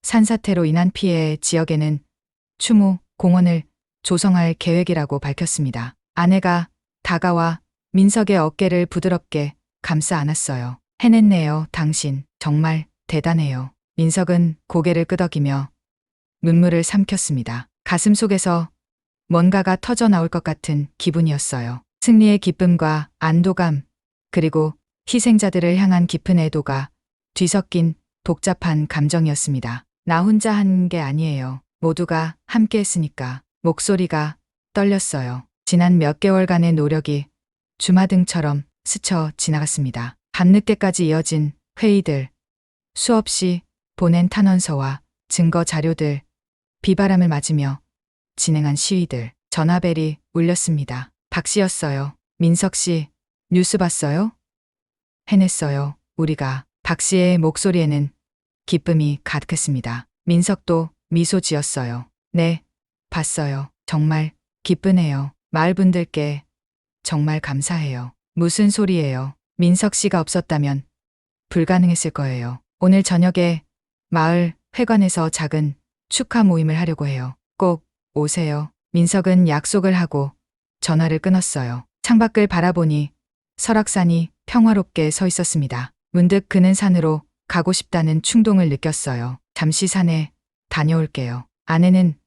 산사태로 인한 피해 지역에는 추모 공원을 조성할 계획이라고 밝혔습니다. 아내가 다가와 민석의 어깨를 부드럽게 감싸 안았어요. 해냈네요, 당신. 정말 대단해요. 민석은 고개를 끄덕이며 눈물을 삼켰습니다. 가슴 속에서 뭔가가 터져 나올 것 같은 기분이었어요. 승리의 기쁨과 안도감, 그리고 희생자들을 향한 깊은 애도가 뒤섞인 복잡한 감정이었습니다. 나 혼자 한 게 아니에요. 모두가 함께 했으니까. 목소리가 떨렸어요. 지난 몇 개월간의 노력이 주마등처럼 스쳐 지나갔습니다. 밤늦게까지 이어진 회의들, 수없이 보낸 탄원서와 증거 자료들, 비바람을 맞으며 진행한 시위들, 전화벨이 울렸습니다. 박 씨였어요. 민석 씨, 뉴스 봤어요? 해냈어요. 우리가. 박 씨의 목소리에는 기쁨이 가득했습니다. 민석도 미소 지었어요. 네, 봤어요. 정말 기쁘네요. 마을 분들께 정말 감사해요. 무슨 소리예요? 민석 씨가 없었다면 불가능했을 거예요. 오늘 저녁에 마을 회관에서 작은 축하 모임을 하려고 해요. 꼭 오세요. 민석은 약속을 하고 전화를 끊었어요. 창밖을 바라보니 설악산이 평화롭게 서 있었습니다. 문득 그는 산으로 가고 싶다는 충동을 느꼈어요. 잠시 산에 다녀올게요. 아내는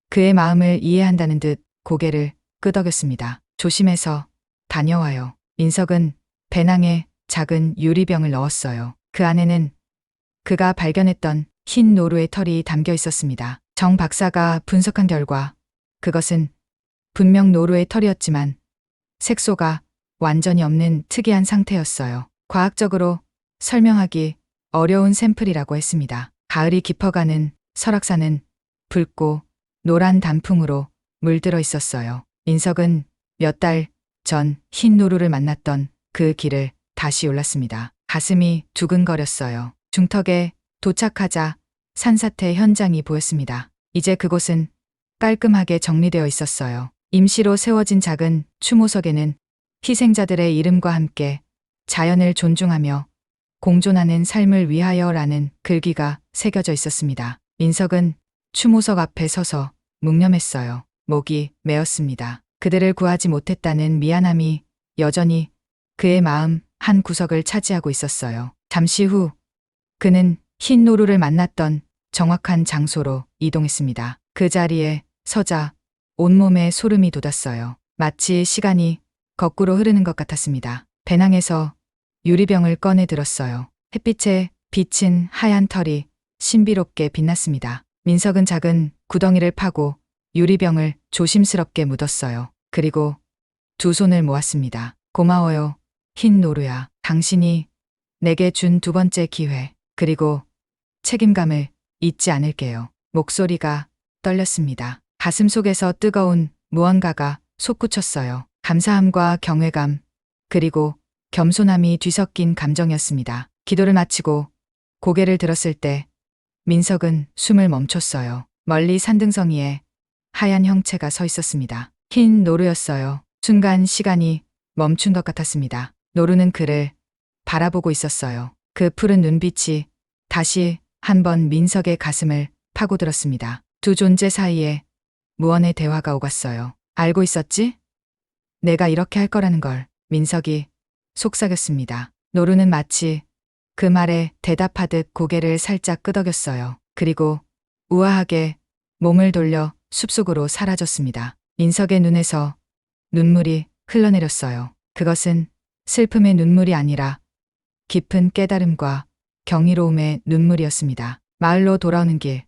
그의 마음을 이해한다는 듯 고개를 끄덕였습니다. 조심해서 다녀와요. 민석은 배낭에 작은 유리병을 넣었어요. 그 안에는 그가 발견했던 흰 노루의 털이 담겨 있었습니다. 정 박사가 분석한 결과 그것은 분명 노루의 털이었지만 색소가 완전히 없는 특이한 상태였어요. 과학적으로 설명하기 어려운 샘플이라고 했습니다. 가을이 깊어가는 설악산은 붉고 노란 단풍으로 물들어 있었어요. 민석은 몇 달 전 흰 노루를 만났던 그 길을 다시 올랐습니다. 가슴이 두근거렸어요. 중턱에 도착하자 산사태 현장이 보였습니다. 이제 그곳은 깔끔하게 정리되어 있었어요. 임시로 세워진 작은 추모석에는 희생자들의 이름과 함께 자연을 존중하며 공존하는 삶을 위하여라는 글귀가 새겨져 있었습니다. 민석은 추모석 앞에 서서 묵념했어요. 목이 메었습니다. 그들을 구하지 못했다는 미안함이 여전히 그의 마음 한 구석을 차지하고 있었어요. 잠시 후 그는 흰 노루를 만났던 정확한 장소로 이동했습니다. 그 자리에 서자 온몸에 소름이 돋았어요. 마치 시간이 거꾸로 흐르는 것 같았습니다. 배낭에서 유리병을 꺼내 들었어요. 햇빛에 비친 하얀 털이 신비롭게 빛났습니다. 민석은 작은 구덩이를 파고 유리병을 조심스럽게 묻었어요. 그리고 두 손을 모았습니다. 고마워요, 흰 노루야. 당신이 내게 준 두 번째 기회, 그리고 책임감을 잊지 않을게요. 목소리가 떨렸습니다. 가슴 속에서 뜨거운 무언가가 솟구쳤어요. 감사함과 경외감, 그리고 겸손함이 뒤섞인 감정이었습니다. 기도를 마치고 고개를 들었을 때 민석은 숨을 멈췄어요. 멀리 산등성이에 하얀 형체가 서 있었습니다. 흰 노루였어요. 순간 시간이 멈춘 것 같았습니다. 노루는 그를 바라보고 있었어요. 그 푸른 눈빛이 다시 한번 민석의 가슴을 파고들었습니다. 두 존재 사이에 무언의 대화가 오갔어요. 알고 있었지? 내가 이렇게 할 거라는 걸. 민석이 속삭였습니다. 노루는 마치 그 말에 대답하듯 고개를 살짝 끄덕였어요. 그리고 우아하게 몸을 돌려 숲속으로 사라졌습니다. 민석의 눈에서 눈물이 흘러내렸어요. 그것은 슬픔의 눈물이 아니라 깊은 깨달음과 경이로움의 눈물이었습니다. 마을로 돌아오는 길,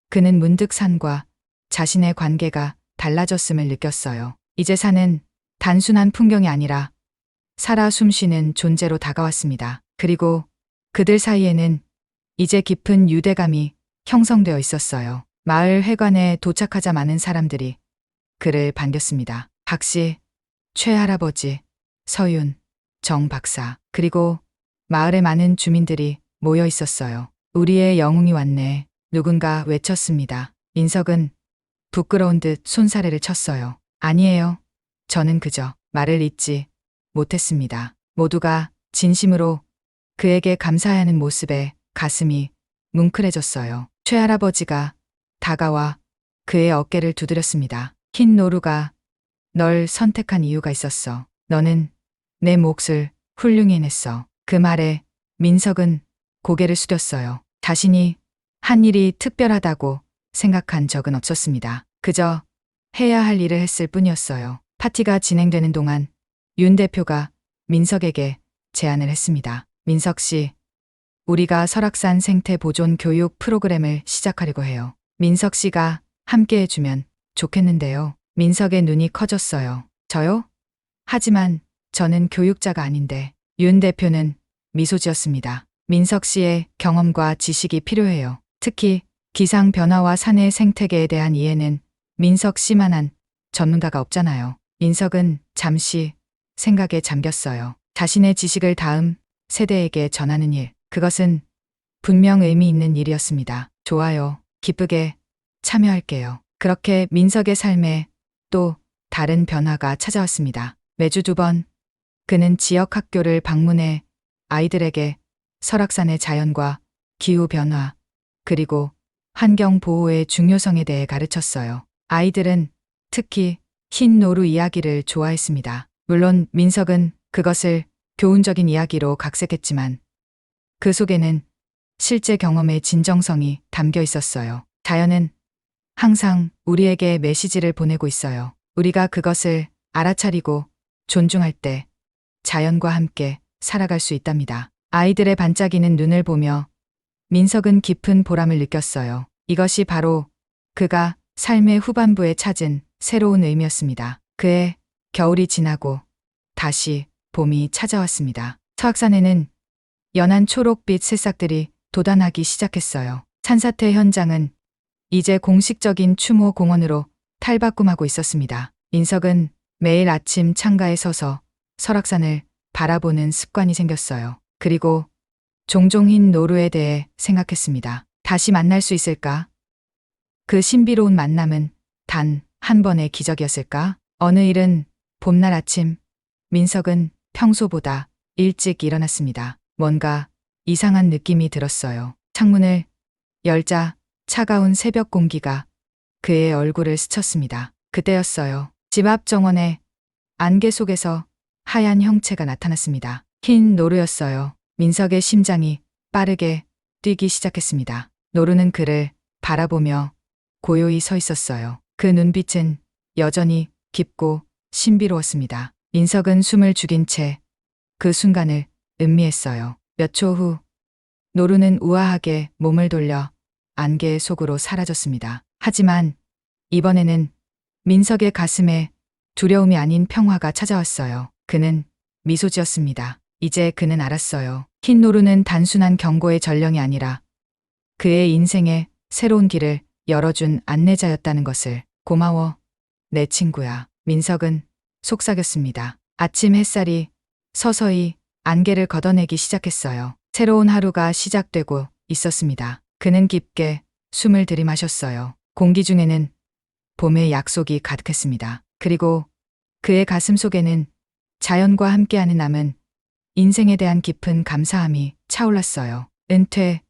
그는 문득 산과 자신의 관계가 달라졌음을 느꼈어요. 이제 산은 단순한 풍경이 아니라 살아 숨쉬는 존재로 다가왔습니다. 그리고 그들 사이에는 이제 깊은 유대감이 형성되어 있었어요. 마을 회관에 도착하자 많은 사람들이 그를 반겼습니다. 박씨, 최할아버지, 서윤, 정 박사, 그리고 마을의 많은 주민들이 모여 있었어요. 우리의 영웅이 왔네. 누군가 외쳤습니다. 민석은 부끄러운 듯 손사래를 쳤어요. 아니에요. 저는 그저 말을 잇지 못했습니다. 모두가 진심으로 그에게 감사하는 모습에 가슴이 뭉클해졌어요. 최할아버지가 다가와 그의 어깨를 두드렸습니다. 흰 노루가 널 선택한 이유가 있었어. 너는 내 몫을 훌륭히 해냈어. 그 말에 민석은 고개를 숙였어요. 자신이 한 일이 특별하다고 생각한 적은 없었습니다. 그저 해야 할 일을 했을 뿐이었어요. 파티가 진행되는 동안 윤 대표가 민석에게 제안을 했습니다. 민석 씨, 우리가 설악산 생태 보존 교육 프로그램을 시작하려고 해요. 민석 씨가 함께 해주면 좋겠는데요. 민석의 눈이 커졌어요. 저요? 하지만 저는 교육자가 아닌데. 윤 대표는 미소 지었습니다. 민석 씨의 경험과 지식이 필요해요. 특히 기상 변화와 산의 생태계에 대한 이해는 민석 씨만한 전문가가 없잖아요. 민석은 잠시 생각에 잠겼어요. 자신의 지식을 다음 세대에게 전하는 일, 그것은 분명 의미 있는 일이었습니다. 좋아요. 기쁘게 참여할게요. 그렇게 민석의 삶에 또 다른 변화가 찾아왔습니다. 매주 2번 그는 지역 학교를 방문해 아이들에게 설악산의 자연과 기후 변화, 그리고 환경 보호의 중요성에 대해 가르쳤어요. 아이들은 특히 흰 노루 이야기를 좋아했습니다. 물론 민석은 그것을 교훈적인 이야기로 각색했지만 그 속에는 실제 경험의 진정성이 담겨 있었어요. 자연은 항상 우리에게 메시지를 보내고 있어요. 우리가 그것을 알아차리고 존중할 때 자연과 함께 살아갈 수 있답니다. 아이들의 반짝이는 눈을 보며 민석은 깊은 보람을 느꼈어요. 이것이 바로 그가 삶의 후반부에 찾은 새로운 의미였습니다. 그의 겨울이 지나고 다시 봄이 찾아왔습니다. 설악산에는 연한 초록빛 새싹들이 돋아나기 시작했어요. 산사태 현장은 이제 공식적인 추모 공원으로 탈바꿈하고 있었습니다. 민석은 매일 아침 창가에 서서 설악산을 바라보는 습관이 생겼어요. 그리고 종종 흰 노루에 대해 생각했습니다. 다시 만날 수 있을까? 그 신비로운 만남은 단 한 번의 기적이었을까? 어느 일은 봄날 아침, 민석은 평소보다 일찍 일어났습니다. 뭔가 이상한 느낌이 들었어요. 창문을 열자 차가운 새벽 공기가 그의 얼굴을 스쳤습니다. 그때였어요. 집 앞 정원에 안개 속에서 하얀 형체가 나타났습니다. 흰 노루였어요. 민석의 심장이 빠르게 뛰기 시작했습니다. 노루는 그를 바라보며 고요히 서 있었어요. 그 눈빛은 여전히 깊고 신비로웠습니다. 민석은 숨을 죽인 채 그 순간을 음미했어요. 몇 초 후 노루는 우아하게 몸을 돌려 안개 속으로 사라졌습니다. 하지만 이번에는 민석의 가슴에 두려움이 아닌 평화가 찾아왔어요. 그는 미소 지었습니다. 이제 그는 알았어요. 흰 노루는 단순한 경고의 전령이 아니라 그의 인생에 새로운 길을 열어준 안내자였다는 것을. 고마워, 내 친구야. 민석은 속삭였습니다. 아침 햇살이 서서히 안개를 걷어내기 시작했어요. 새로운 하루가 시작되고 있었습니다. 그는 깊게 숨을 들이마셨어요. 공기 중에는 봄의 약속이 가득했습니다. 그리고 그의 가슴 속에는 자연과 함께하는 남은 인생에 대한 깊은 감사함이 차올랐어요. 은퇴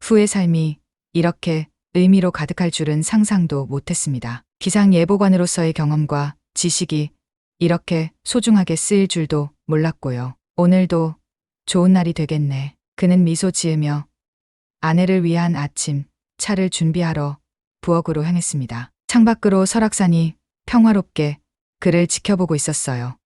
후의 삶이 이렇게 의미로 가득할 줄은 상상도 못했습니다. 기상예보관으로서의 경험과 지식이 이렇게 소중하게 쓰일 줄도 몰랐고요. 오늘도 좋은 날이 되겠네. 그는 미소 지으며 아내를 위한 아침, 차를 준비하러 부엌으로 향했습니다. 창밖으로 설악산이 평화롭게 그를 지켜보고 있었어요.